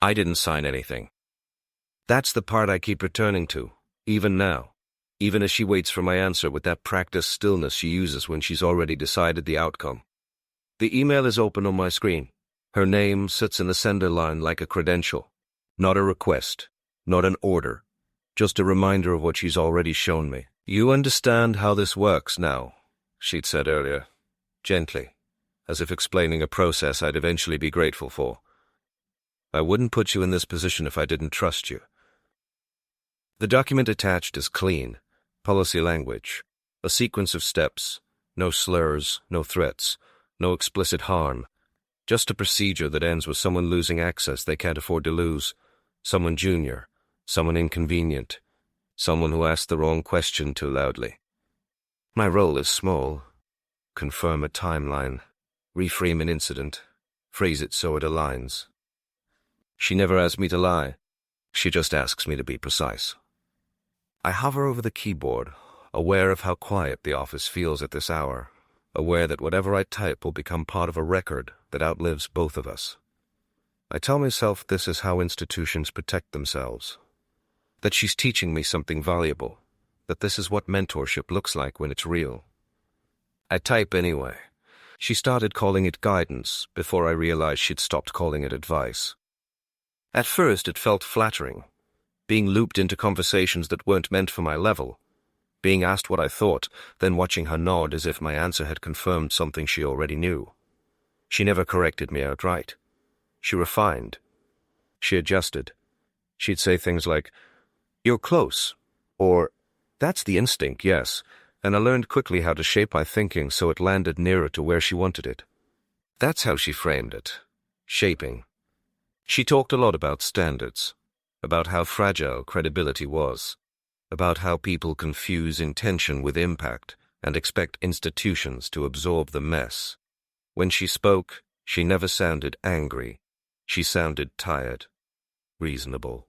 I didn't sign anything. That's the part I keep returning to, even now, even as she waits for my answer with that practiced stillness she uses when she's already decided the outcome. The email is open on my screen. Her name sits in the sender line like a credential. Not a request, not an order, just a reminder of what she's already shown me. You understand how this works now, she'd said earlier, gently, as if explaining a process I'd eventually be grateful for. I wouldn't put you in this position if I didn't trust you. The document attached is clean, policy language, a sequence of steps, no slurs, no threats, no explicit harm, just a procedure that ends with someone losing access they can't afford to lose, someone junior, someone inconvenient, someone who asked the wrong question too loudly. My role is small. Confirm a timeline, reframe an incident, phrase it so it aligns. She never asks me to lie. She just asks me to be precise. I hover over the keyboard, aware of how quiet the office feels at this hour, aware that whatever I type will become part of a record that outlives both of us. I tell myself this is how institutions protect themselves, that she's teaching me something valuable, that this is what mentorship looks like when it's real. I type anyway. She started calling it guidance before I realized she'd stopped calling it advice. At first it felt flattering, being looped into conversations that weren't meant for my level, being asked what I thought, then watching her nod as if my answer had confirmed something she already knew. She never corrected me outright. She refined. She adjusted. She'd say things like, "You're close," or, "That's the instinct, yes," and I learned quickly how to shape my thinking so it landed nearer to where she wanted it. That's how she framed it. Shaping. She talked a lot about standards, about how fragile credibility was, about how people confuse intention with impact and expect institutions to absorb the mess. When she spoke, she never sounded angry. She sounded tired, reasonable,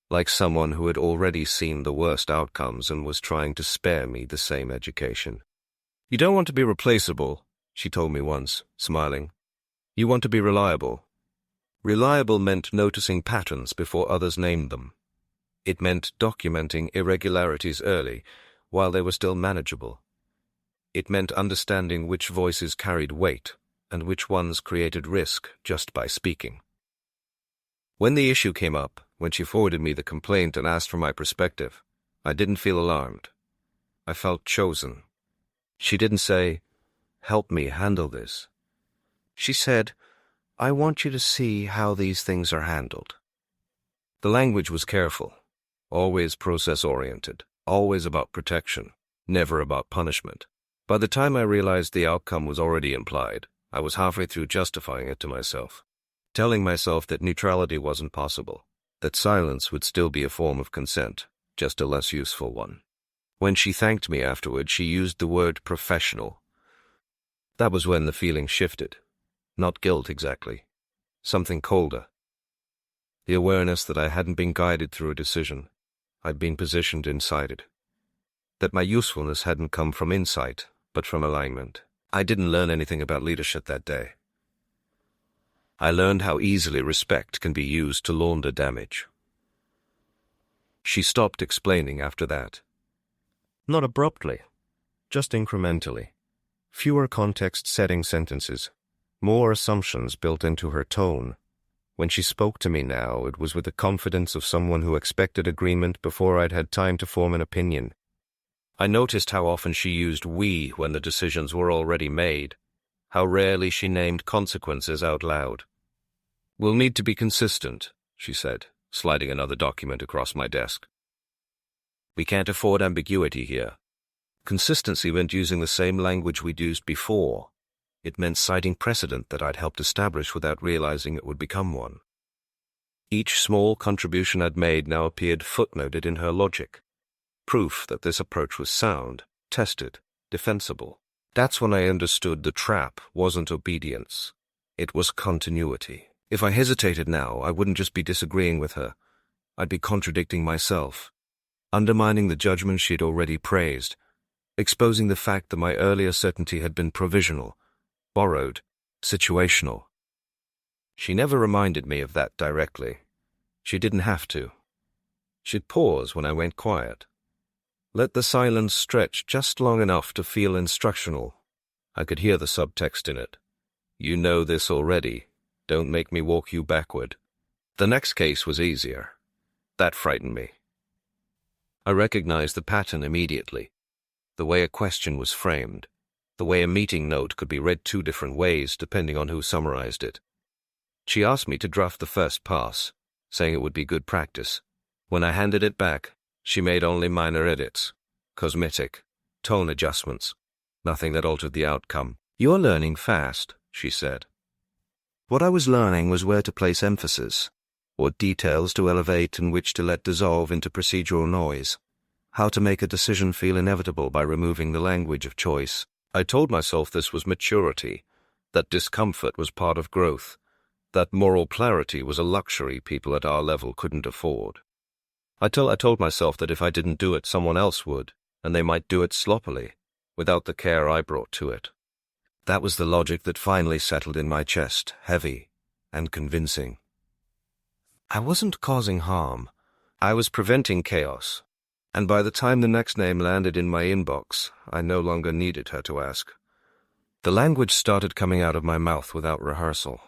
like someone who had already seen the worst outcomes and was trying to spare me the same education. "You don't want to be replaceable," she told me once, smiling. "You want to be reliable." Reliable meant noticing patterns before others named them. It meant documenting irregularities early, while they were still manageable. It meant understanding which voices carried weight and which ones created risk just by speaking. When the issue came up, when she forwarded me the complaint and asked for my perspective, I didn't feel alarmed. I felt chosen. She didn't say, "Help me handle this." She said, "I want you to see how these things are handled." The language was careful, always process-oriented, always about protection, never about punishment. By the time I realized the outcome was already implied, I was halfway through justifying it to myself, telling myself that neutrality wasn't possible, that silence would still be a form of consent, just a less useful one. When she thanked me afterward, she used the word professional. That was when the feeling shifted. Not guilt exactly. Something colder. The awareness that I hadn't been guided through a decision. I'd been positioned inside it. That my usefulness hadn't come from insight, but from alignment. I didn't learn anything about leadership that day. I learned how easily respect can be used to launder damage. She stopped explaining after that. Not abruptly, just incrementally. Fewer context-setting sentences. More assumptions built into her tone. When she spoke to me now, it was with the confidence of someone who expected agreement before I'd had time to form an opinion. I noticed how often she used "we" when the decisions were already made, how rarely she named consequences out loud. "We'll need to be consistent," she said, sliding another document across my desk. "We can't afford ambiguity here." Consistency meant using the same language we'd used before. It meant citing precedent that I'd helped establish without realizing it would become one. Each small contribution I'd made now appeared footnoted in her logic. Proof that this approach was sound, tested, defensible. That's when I understood the trap wasn't obedience. It was continuity. If I hesitated now, I wouldn't just be disagreeing with her. I'd be contradicting myself, undermining the judgment she'd already praised, exposing the fact that my earlier certainty had been provisional, borrowed, situational. She never reminded me of that directly. She didn't have to. She'd pause when I went quiet. Let the silence stretch just long enough to feel instructional. I could hear the subtext in it. You know this already. Don't make me walk you backward. The next case was easier. That frightened me. I recognized the pattern immediately. The way a question was framed. The way a meeting note could be read two different ways depending on who summarized it. She asked me to draft the first pass, saying it would be good practice. When I handed it back, she made only minor edits. Cosmetic. Tone adjustments. Nothing that altered the outcome. You're learning fast, she said. What I was learning was where to place emphasis, what details to elevate and which to let dissolve into procedural noise, how to make a decision feel inevitable by removing the language of choice. I told myself this was maturity, that discomfort was part of growth, that moral clarity was a luxury people at our level couldn't afford. I told myself that if I didn't do it, someone else would, and they might do it sloppily, without the care I brought to it. That was the logic that finally settled in my chest, heavy and convincing. I wasn't causing harm. I was preventing chaos. And by the time the next name landed in my inbox, I no longer needed her to ask. The language started coming out of my mouth without rehearsal.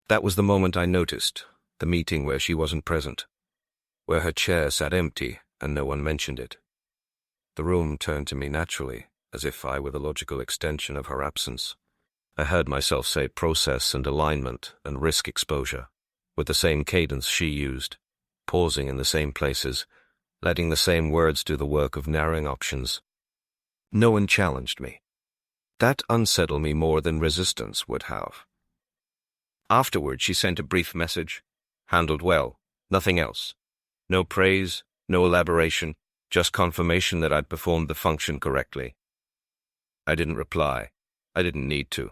That was the moment I noticed, the meeting where she wasn't present, where her chair sat empty and no one mentioned it. The room turned to me naturally, as if I were the logical extension of her absence. I heard myself say process and alignment and risk exposure, with the same cadence she used, pausing in the same places, letting the same words do the work of narrowing options. No one challenged me. That unsettled me more than resistance would have. Afterward, she sent a brief message. Handled well, nothing else. No praise, no elaboration, just confirmation that I'd performed the function correctly. I didn't reply. I didn't need to.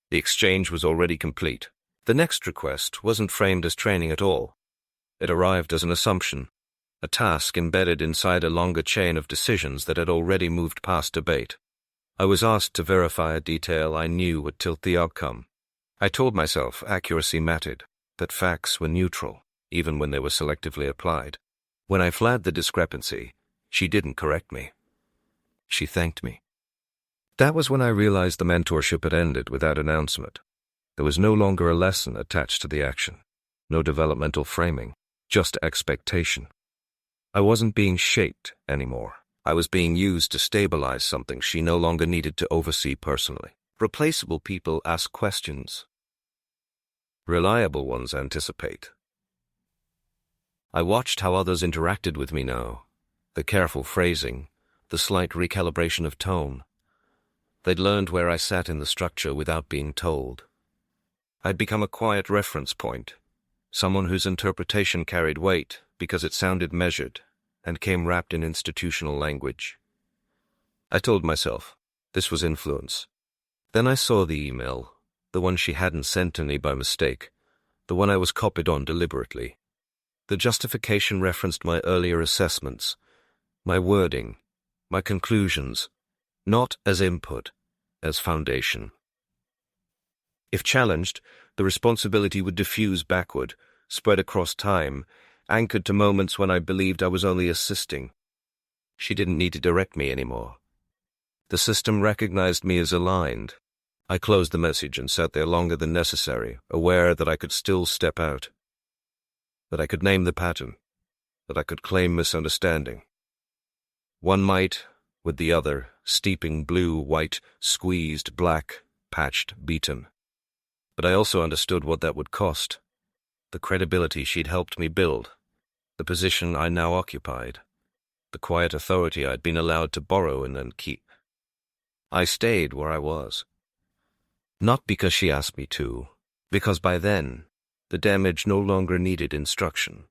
The exchange was already complete. The next request wasn't framed as training at all. It arrived as an assumption, a task embedded inside a longer chain of decisions that had already moved past debate. I was asked to verify a detail I knew would tilt the outcome. I told myself accuracy mattered, that facts were neutral, even when they were selectively applied. When I flagged the discrepancy, she didn't correct me. She thanked me. That was when I realized the mentorship had ended without announcement. There was no longer a lesson attached to the action, no developmental framing, just expectation. I wasn't being shaped anymore. I was being used to stabilize something she no longer needed to oversee personally. Replaceable people ask questions. Reliable ones anticipate. I watched how others interacted with me now, the careful phrasing, the slight recalibration of tone. They'd learned where I sat in the structure without being told. I'd become a quiet reference point, someone whose interpretation carried weight because it sounded measured and came wrapped in institutional language. I told myself this was influence. Then I saw the email, the one she hadn't sent to me by mistake, the one I was copied on deliberately. The justification referenced my earlier assessments, my wording, my conclusions, not as input, as foundation. If challenged, the responsibility would diffuse backward, spread across time, anchored to moments when I believed I was only assisting. She didn't need to direct me anymore. The system recognized me as aligned. I closed the message and sat there longer than necessary, aware that I could still step out, that I could name the pattern, that I could claim misunderstanding. One might, with the other, steeping blue, white, squeezed, black, patched, beaten. But I also understood what that would cost. The credibility she'd helped me build, the position I now occupied, the quiet authority I'd been allowed to borrow and then keep. I stayed where I was. Not because she asked me to, because by then, the damage no longer needed instruction.